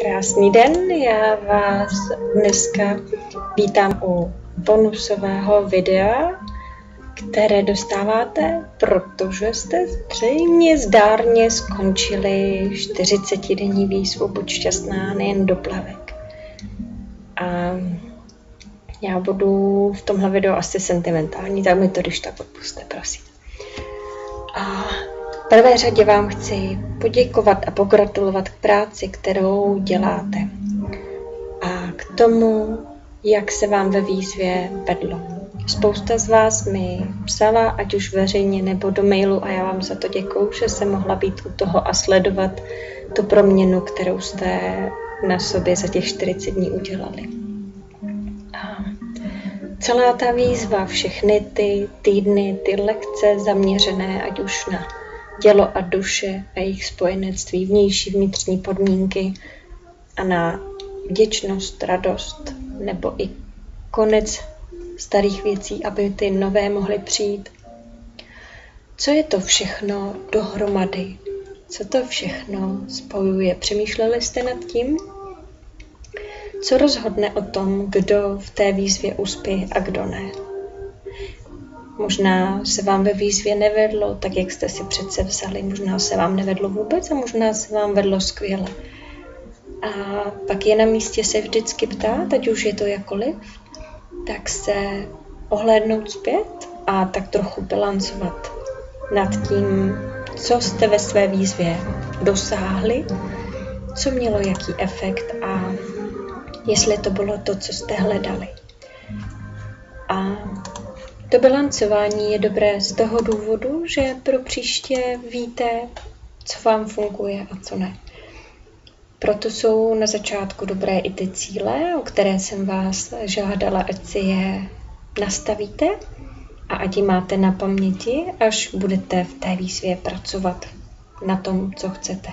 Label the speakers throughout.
Speaker 1: Krásný den, já vás dneska vítám u bonusového videa, které dostáváte, protože jste zřejmě zdárně skončili 40denní výzvu Buď šťastná, nejen do plavek. A já budu v tomhle videu asi sentimentální, tak mi to když tak odpuste, prosím. A v prvé řadě vám chci poděkovat a pogratulovat k práci, kterou děláte. A k tomu, jak se vám ve výzvě vedlo. Spousta z vás mi psala, ať už veřejně nebo do mailu, a já vám za to děkuju, že jsem mohla být u toho a sledovat tu proměnu, kterou jste na sobě za těch 40 dní udělali. A celá ta výzva, všechny ty týdny, ty lekce zaměřené, ať už na tělo a duše a jejich spojenectví, vnější, vnitřní podmínky a na vděčnost, radost nebo i konec starých věcí, aby ty nové mohly přijít. Co je to všechno dohromady? Co to všechno spojuje? Přemýšleli jste nad tím? Co rozhodne o tom, kdo v té výzvě uspěje a kdo ne? Možná se vám ve výzvě nevedlo tak, jak jste si přece vzali. Možná se vám nevedlo vůbec a možná se vám vedlo skvěle. A pak je na místě se vždycky ptát, ať už je to jakoliv, tak se ohlédnout zpět a tak trochu bilancovat nad tím, co jste ve své výzvě dosáhli, co mělo jaký efekt a jestli to bylo to, co jste hledali. A to bilancování je dobré z toho důvodu, že pro příště víte, co vám funguje a co ne. Proto jsou na začátku dobré i ty cíle, o které jsem vás žádala, ať si je nastavíte a ať ji máte na paměti, až budete v té výzvě pracovat na tom, co chcete.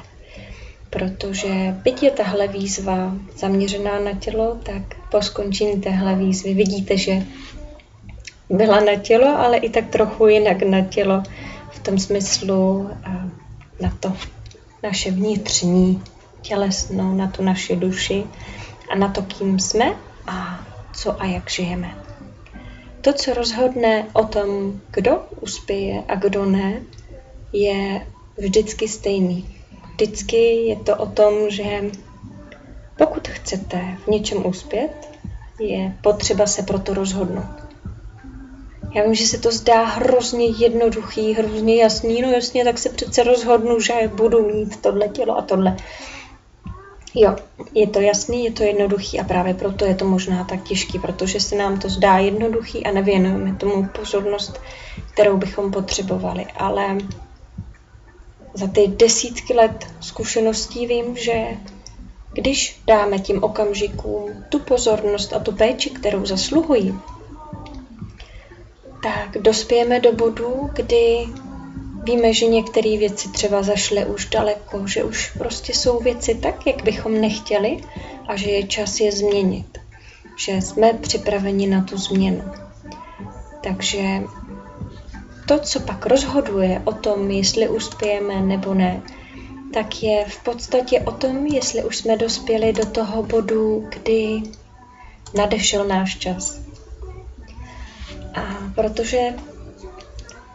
Speaker 1: Protože byť je tahle výzva zaměřená na tělo, tak po skončení téhle výzvy vidíte, že byla na tělo, ale i tak trochu jinak na tělo, v tom smyslu na to naše vnitřní tělesno, na tu naši duši a na to, kým jsme a co a jak žijeme. To, co rozhodne o tom, kdo uspěje a kdo ne, je vždycky stejný. Vždycky je to o tom, že pokud chcete v něčem uspět, je potřeba se proto rozhodnout. Já vím, že se to zdá hrozně jednoduchý, hrozně jasný, no jasně, tak se přece rozhodnu, že budu mít tohle tělo a tohle. Jo, je to jasný, je to jednoduchý a právě proto je to možná tak těžký, protože se nám to zdá jednoduchý a nevěnujeme tomu pozornost, kterou bychom potřebovali. Ale za ty desítky let zkušeností vím, že když dáme tím okamžikům tu pozornost a tu péči, kterou zasluhují, tak dospějeme do bodu, kdy víme, že některé věci třeba zašly už daleko, že už prostě jsou věci tak, jak bychom nechtěli a že je čas je změnit. Že jsme připraveni na tu změnu. Takže to, co pak rozhoduje o tom, jestli uspějeme nebo ne, tak je v podstatě o tom, jestli už jsme dospěli do toho bodu, kdy nadešel náš čas. A protože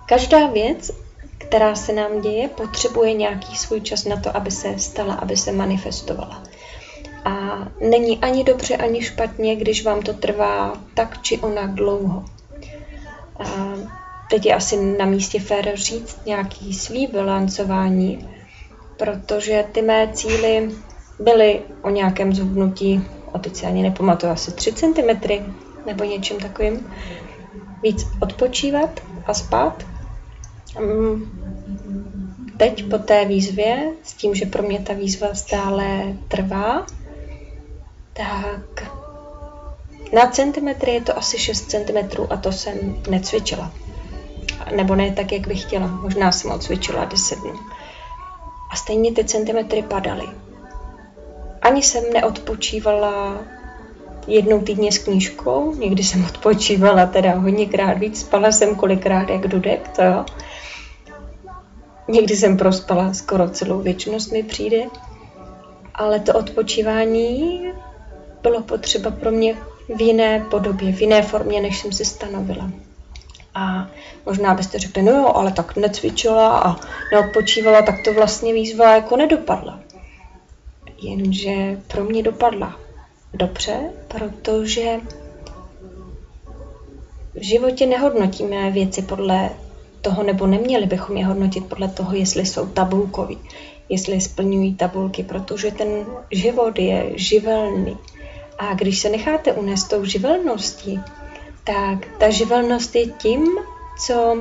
Speaker 1: každá věc, která se nám děje, potřebuje nějaký svůj čas na to, aby se stala, aby se manifestovala. A není ani dobře, ani špatně, když vám to trvá tak či onak dlouho. A teď je asi na místě fér říct nějaký svý bilancování, protože ty mé cíly byly o nějakém zhubnutí, a teď si ani nepamatuju, asi 3 cm nebo něčem takovým. Víc odpočívat a spát. Teď po té výzvě, s tím, že pro mě ta výzva stále trvá, tak na centimetry je to asi 6 cm a to jsem necvičila. Nebo ne tak, jak bych chtěla. Možná jsem odcvičila 10 dnů. A stejně ty centimetry padaly. Ani jsem neodpočívala jednou týdně s knížkou, někdy jsem odpočívala teda hodněkrát víc, spala jsem kolikrát jak dudek, to jo. Někdy jsem prospala skoro celou věčnost mi přijde. A Ale to odpočívání bylo potřeba pro mě v jiné podobě, v jiné formě, než jsem si stanovila. A možná byste řekli, no jo, ale tak necvičila a neodpočívala, tak to vlastně výzva jako nedopadla. Jenže pro mě dopadla dobře, protože v životě nehodnotíme věci podle toho, nebo neměli bychom je hodnotit podle toho, jestli jsou tabulkoví, jestli splňují tabulky, protože ten život je živelný. A když se necháte unést tou živelností, tak ta živelnost je tím, co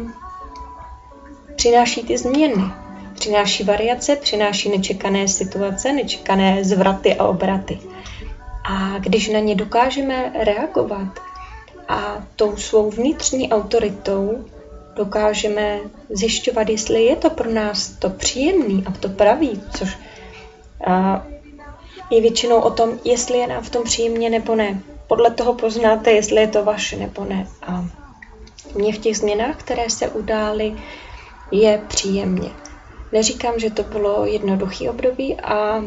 Speaker 1: přináší ty změny. Přináší variace, přináší nečekané situace, nečekané zvraty a obraty. A když na ně dokážeme reagovat a tou svou vnitřní autoritou dokážeme zjišťovat, jestli je to pro nás to příjemný a to pravý, což je většinou o tom, jestli je nám v tom příjemně nebo ne. Podle toho poznáte, jestli je to vaše nebo ne. A mně v těch změnách, které se udály, je příjemně. Neříkám, že to bylo jednoduchý období a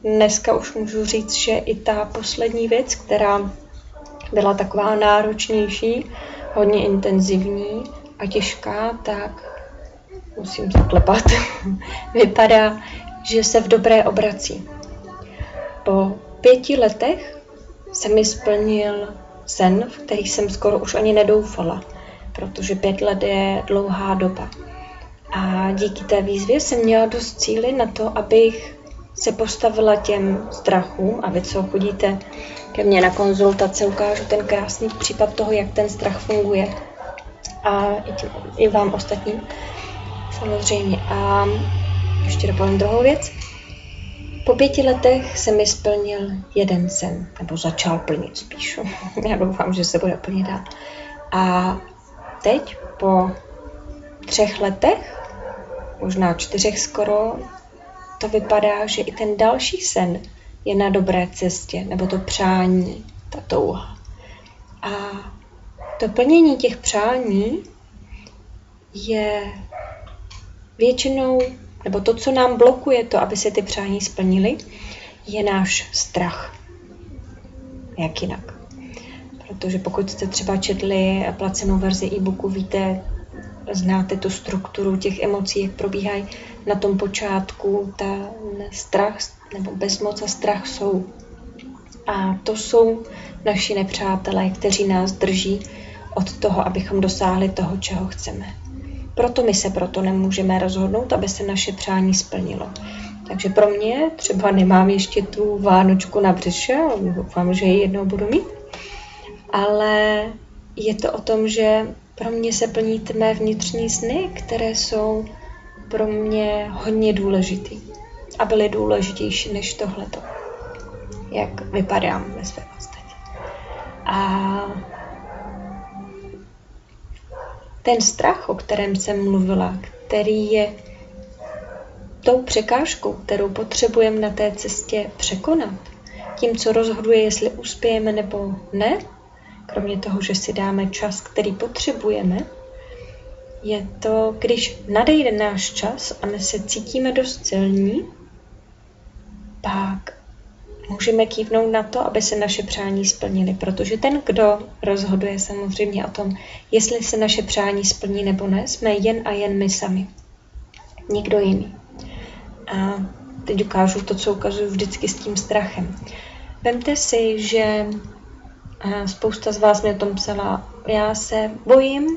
Speaker 1: dneska už můžu říct, že i ta poslední věc, která byla taková náročnější, hodně intenzivní a těžká, tak musím zaklepat, vypadá, že se v dobré obrací. Po 5 letech se mi splnil sen, v který jsem skoro už ani nedoufala, protože 5 let je dlouhá doba. A díky té výzvě jsem měla dost síly na to, abych se postavila těm strachům. A vy, co chodíte ke mně na konzultace, ukážu ten krásný případ toho, jak ten strach funguje. A i vám ostatním, samozřejmě. A ještě dopovím druhou věc. Po 5 letech se mi splnil jeden sen, nebo začal plnit spíš. Já doufám, že se bude plnit dál. A teď po 3 letech, možná 4 skoro, to vypadá, že i ten další sen je na dobré cestě, nebo to přání, ta touha. A to plnění těch přání je většinou, nebo to, co nám blokuje to, aby se ty přání splnily, je náš strach. Jak jinak? Protože pokud jste třeba četli placenou verzi e-booku, víte, znáte tu strukturu těch emocí, jak probíhají na tom počátku, ta strach nebo bezmoc a strach jsou. A to jsou naši nepřátelé, kteří nás drží od toho, abychom dosáhli toho, čeho chceme. Proto my se proto nemůžeme rozhodnout, aby se naše přání splnilo. Takže pro mě třeba nemám ještě tu vánočku na břiše, doufám, že ji jednou budu mít, ale je to o tom, že pro mě se plní ty mé vnitřní sny, které jsou pro mě hodně důležitý a byly důležitější než tohleto, jak vypadám ve své podstatě. A ten strach, o kterém jsem mluvila, který je tou překážkou, kterou potřebujeme na té cestě překonat, tím, co rozhoduje, jestli uspějeme nebo ne, kromě toho, že si dáme čas, který potřebujeme, je to, když nadejde náš čas a my se cítíme dost silní, pak můžeme kývnout na to, aby se naše přání splnily, protože ten, kdo rozhoduje samozřejmě o tom, jestli se naše přání splní nebo ne, jsme jen a jen my sami. Nikdo jiný. A teď ukážu to, co ukazuju vždycky s tím strachem. Vemte si, že spousta z vás mi o tom psala, já se bojím,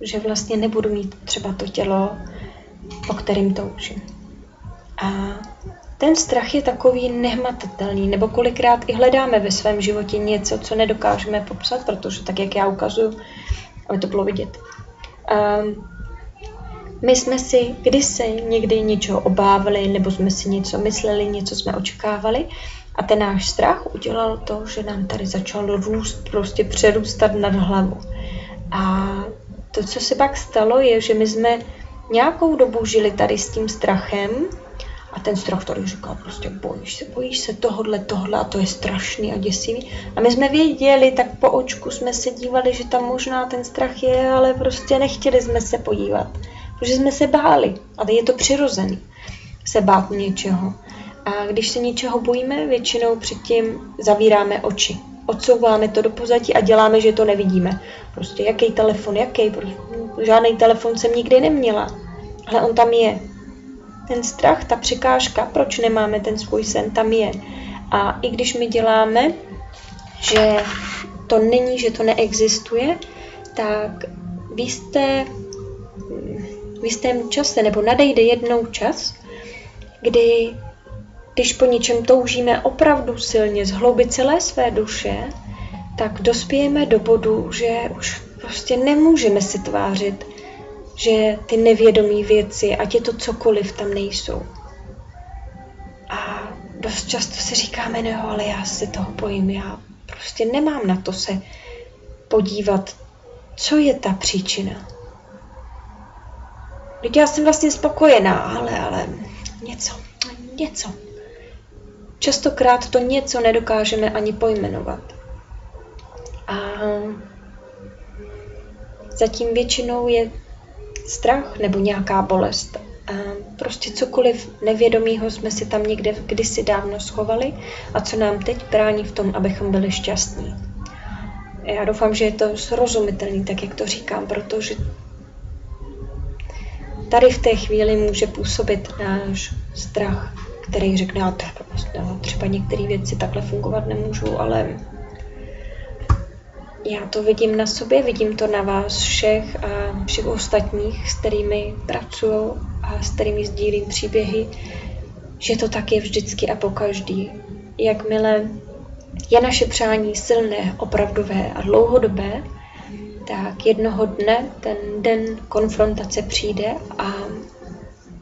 Speaker 1: že vlastně nebudu mít třeba to tělo, po kterým toužím. A ten strach je takový nehmatatelný, nebo kolikrát i hledáme ve svém životě něco, co nedokážeme popsat, protože tak, jak já ukazuju, aby to bylo vidět. My jsme si kdysi někdy něčeho obávali, nebo jsme si něco mysleli, něco jsme očekávali a ten náš strach udělal to, že nám tady začal růst, prostě přerůstat nad hlavu. A to, co se pak stalo, je, že my jsme nějakou dobu žili tady s tím strachem a ten strach tady říkal prostě bojíš se tohle a to je strašný a děsivý. A my jsme věděli, tak po očku jsme se dívali, že tam možná ten strach je, ale prostě nechtěli jsme se podívat, protože jsme se báli. Ale je to přirozený se bát něčeho. A když se něčeho bojíme, většinou předtím zavíráme oči. Odsouváme to do pozadí a děláme, že to nevidíme. Prostě jaký telefon, žádný telefon jsem nikdy neměla. Ale on tam je. Ten strach, ta překážka, proč nemáme ten svůj sen, tam je. A i když my děláme, že to není, že to neexistuje, tak v jistém čase, nebo nadejde jednou čas, kdy, když po něčem toužíme opravdu silně z hloubi celé své duše, tak dospějeme do bodu, že už prostě nemůžeme si tvářit, že ty nevědomé věci, ať je to cokoliv, tam nejsou. A dost často si říkáme, no ale já se toho bojím, já prostě nemám na to se podívat, co je ta příčina. Teď já jsem vlastně spokojená, ale něco. Častokrát to něco nedokážeme ani pojmenovat. A zatím většinou je strach nebo nějaká bolest. A prostě cokoliv nevědomého jsme si tam někde kdysi dávno schovali a co nám teď brání v tom, abychom byli šťastní. Já doufám, že je to srozumitelný, tak jak to říkám, protože tady v té chvíli může působit náš strach, který řekne, třeba některé věci takhle fungovat nemůžou, ale já to vidím na sobě, vidím to na vás všech a všech ostatních, s kterými pracuju a s kterými sdílím příběhy, že to tak je vždycky a pokaždý. Jakmile je naše přání silné, opravdové a dlouhodobé, tak jednoho dne ten den konfrontace přijde a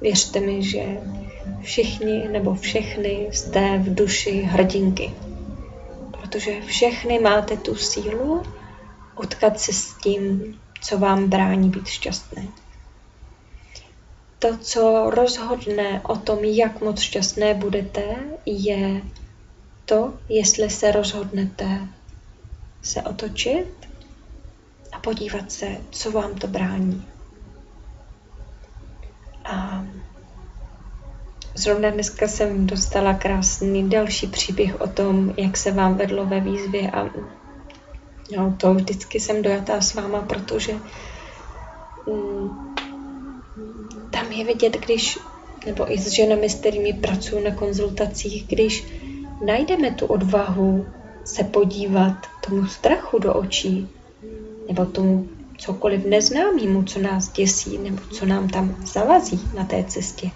Speaker 1: věřte mi, že všichni nebo všechny jste v duši hrdinky. Protože všechny máte tu sílu utkat se s tím, co vám brání být šťastné. To, co rozhodne o tom, jak moc šťastné budete, je to, jestli se rozhodnete se otočit a podívat se, co vám to brání. A zrovna dneska jsem dostala krásný další příběh o tom, jak se vám vedlo ve výzvě a to vždycky jsem dojatá s váma, protože tam je vidět, nebo i s ženami, s kterými pracuji na konzultacích, když najdeme tu odvahu se podívat tomu strachu do očí, nebo tomu cokoliv neznámému, co nás děsí, nebo co nám tam zavazí na té cestě,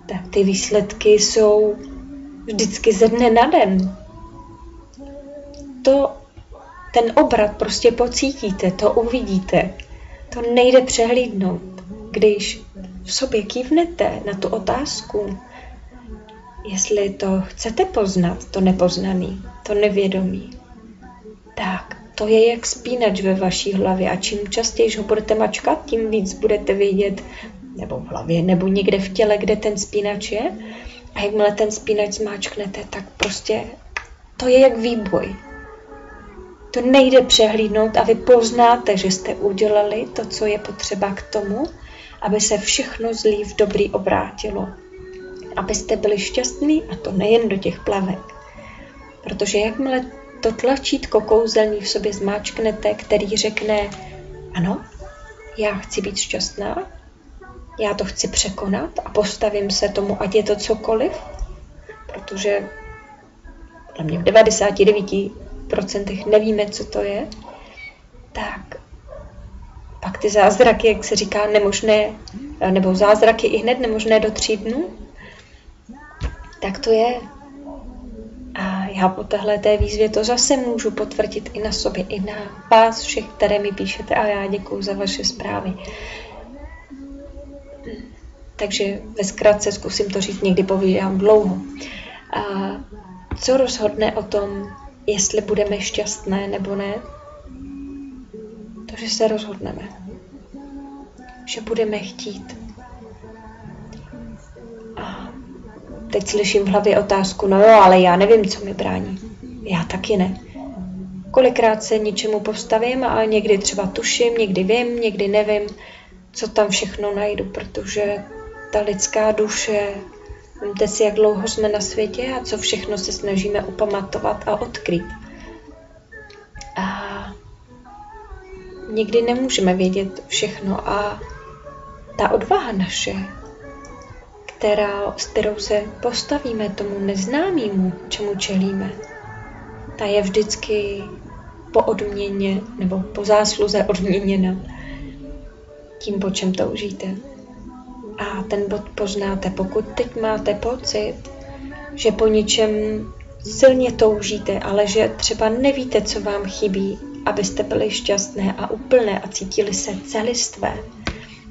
Speaker 1: tak ty výsledky jsou vždycky ze dne na den. Ten obrat prostě pocítíte, to uvidíte. To nejde přehlídnout. Když v sobě kývnete na tu otázku, jestli to chcete poznat, to nepoznaný, to nevědomí, tak to je jak spínač ve vaší hlavě a čím častěji ho budete mačkat, tím víc budete vědět, nebo v hlavě, nebo někde v těle, kde ten spínač je. A jakmile ten spínač zmáčknete, tak prostě to je jak výboj. To nejde přehlídnout a vy poznáte, že jste udělali to, co je potřeba k tomu, aby se všechno zlý v dobrý obrátilo. Abyste byli šťastní a to nejen do těch plavek. Protože jakmile to tlačítko kouzelný v sobě zmáčknete, který řekne, ano, já chci být šťastná, já to chci překonat a postavím se tomu, ať je to cokoliv, protože podle mě v 99% nevíme, co to je, tak pak ty zázraky, jak se říká, nemožné, nebo zázraky i hned nemožné do 3 dnů, tak to je. A já po téhleté výzvě to zase můžu potvrdit i na sobě, i na vás všech, které mi píšete a já děkuju za vaše zprávy. Takže ve zkratce zkusím to říct, někdy povídám dlouho. A co rozhodne o tom, jestli budeme šťastné nebo ne? To, že se rozhodneme. Že budeme chtít. A teď slyším v hlavě otázku, no jo, ale já nevím, co mi brání. Já taky ne. Kolikrát se něčemu postavím a někdy třeba tuším, někdy vím, někdy nevím, co tam všechno najdu, protože ta lidská duše Vemte si, jak dlouho jsme na světě a co všechno se snažíme upamatovat a odkrýt. A nikdy nemůžeme vědět všechno a ta odvaha naše, s kterou se postavíme tomu neznámému, čemu čelíme, ta je vždycky po odměně nebo po zásluze odměněna tím, po čem toužíte. A ten bod poznáte, pokud teď máte pocit, že po něčem silně toužíte, ale že třeba nevíte, co vám chybí, abyste byli šťastné a úplné a cítili se celistvé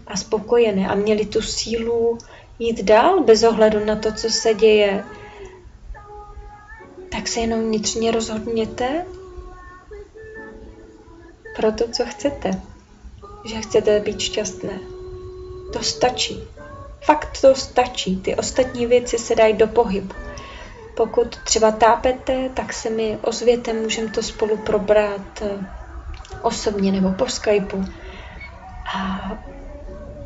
Speaker 1: a spokojené a měli tu sílu jít dál bez ohledu na to, co se děje, tak se jenom vnitřně rozhodněte pro to, co chcete. Že chcete být šťastné. To stačí. Fakt to stačí. Ty ostatní věci se dají do pohybu. Pokud třeba tápete, tak se mi ozvěte, můžeme to spolu probrat osobně nebo po Skypeu. A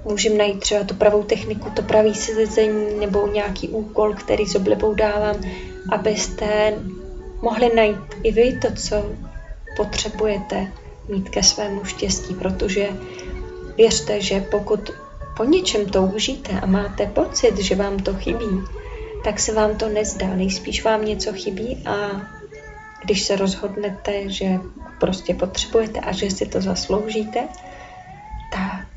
Speaker 1: můžeme najít třeba tu pravou techniku, to pravý sezení nebo nějaký úkol, který s oblibou dávám, abyste mohli najít i vy to, co potřebujete mít ke svému štěstí, protože věřte, že pokud po něčem toužíte a máte pocit, že vám to chybí, tak se vám to nezdá, nejspíš vám něco chybí a když se rozhodnete, že prostě potřebujete a že si to zasloužíte, tak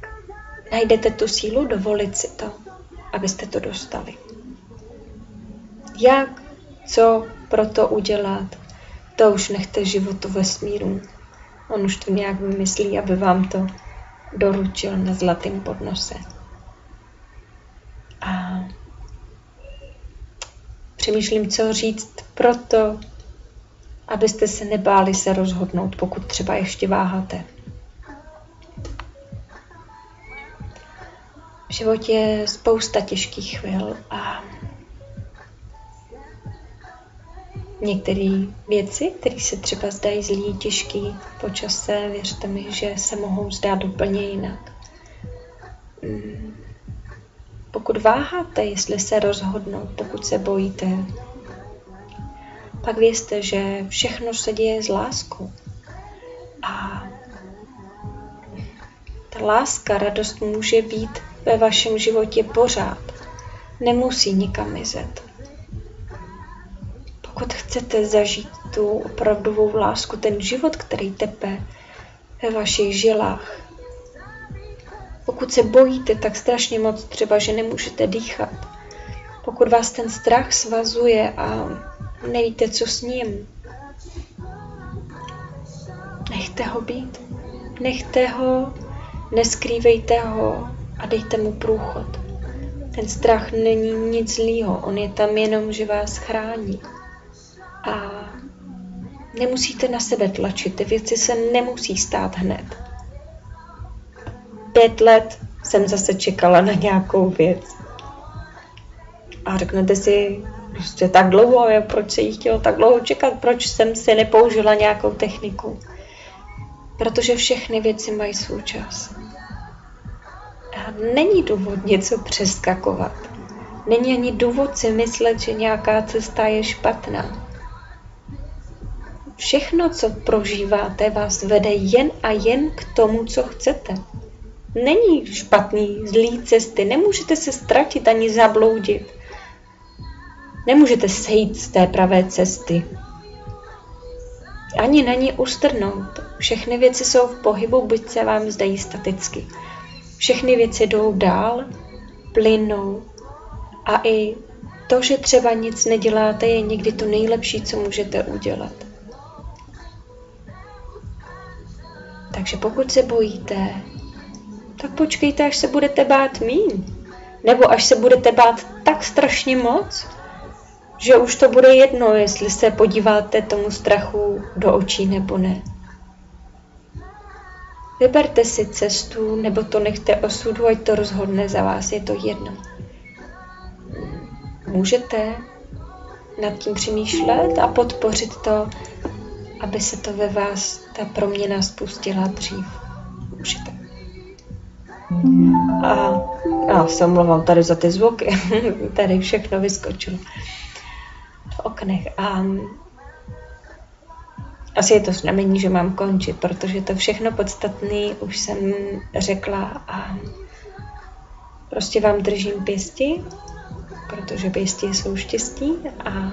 Speaker 1: najdete tu sílu dovolit si to, abyste to dostali. Jak, co pro to udělat, to už nechte životu vesmíru. On už to nějak vymyslí, aby vám to doručil na zlatém podnose. A přemýšlím, co říct proto, abyste se nebáli se rozhodnout, pokud třeba ještě váháte. V životě je spousta těžkých chvil a některé věci, které se třeba zdají zlý, těžký po čase, věřte mi, že se mohou zdát úplně jinak. Pokud váháte, jestli se rozhodnout, pokud se bojíte, pak vězte, že všechno se děje s láskou. A ta láska, radost může být ve vašem životě pořád. Nemusí nikam mizet. Pokud chcete zažít tu opravdovou lásku, ten život, který tepe ve vašich žilách, pokud se bojíte tak strašně moc třeba, že nemůžete dýchat, pokud vás ten strach svazuje a nevíte, co s ním, nechte ho být. Nechte ho, neskrývejte ho a dejte mu průchod. Ten strach není nic zlýho, on je tam jenom, že vás chrání. A nemusíte na sebe tlačit, ty věci se nemusí stát hned. 5 let jsem zase čekala na nějakou věc. A řeknete si, prostě tak dlouho, proč se jí chtělo tak dlouho čekat, proč jsem si nepoužila nějakou techniku. Protože všechny věci mají svůj čas. A není důvod něco přeskakovat. Není ani důvod si myslet, že nějaká cesta je špatná. Všechno, co prožíváte, vás vede jen a jen k tomu, co chcete. Není špatný, zlý cesty, nemůžete se ztratit ani zabloudit. Nemůžete sejít z té pravé cesty. Ani na ní ustrnout. Všechny věci jsou v pohybu, byť se vám zdají staticky. Všechny věci jdou dál, plynou. A i to, že třeba nic neděláte, je někdy to nejlepší, co můžete udělat. Takže pokud se bojíte, tak počkejte, až se budete bát míň. Nebo až se budete bát tak strašně moc, že už to bude jedno, jestli se podíváte tomu strachu do očí nebo ne. Vyberte si cestu, nebo to nechte osudu, ať to rozhodne za vás, je to jedno. Můžete nad tím přemýšlet a podpořit to, aby se to ve vás, ta proměna spustila dřív. Můžete. A já se omlouvám tady za ty zvuky, tady všechno vyskočilo v oknech. A asi je to znamení, že mám končit, protože to všechno podstatné už jsem řekla a prostě vám držím pěsti, protože pěsti jsou štěstí a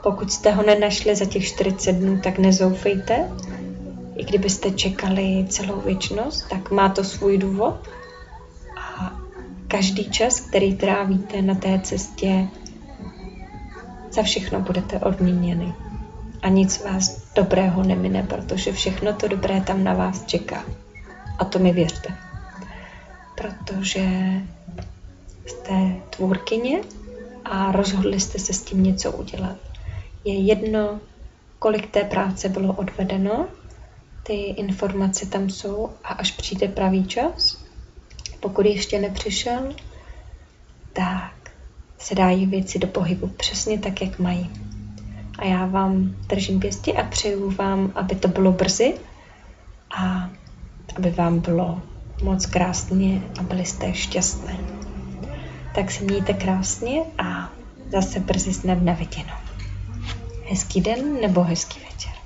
Speaker 1: pokud jste ho nenašli za těch 40 dnů, tak nezoufejte. I kdybyste čekali celou věčnost, tak má to svůj důvod a každý čas, který trávíte na té cestě, za všechno budete odměněni. A nic vás dobrého nemine, protože všechno to dobré tam na vás čeká. A to mi věřte. Protože jste tvůrkyně a rozhodli jste se s tím něco udělat. Je jedno, kolik té práce bylo odvedeno, ty informace tam jsou a až přijde pravý čas, pokud ještě nepřišel, tak se dají věci do pohybu přesně tak, jak mají. A já vám držím pěsti a přeju vám, aby to bylo brzy a aby vám bylo moc krásně a byli jste šťastné. Tak se mějte krásně a zase brzy snad na viděnou. Hezký den nebo hezký večer.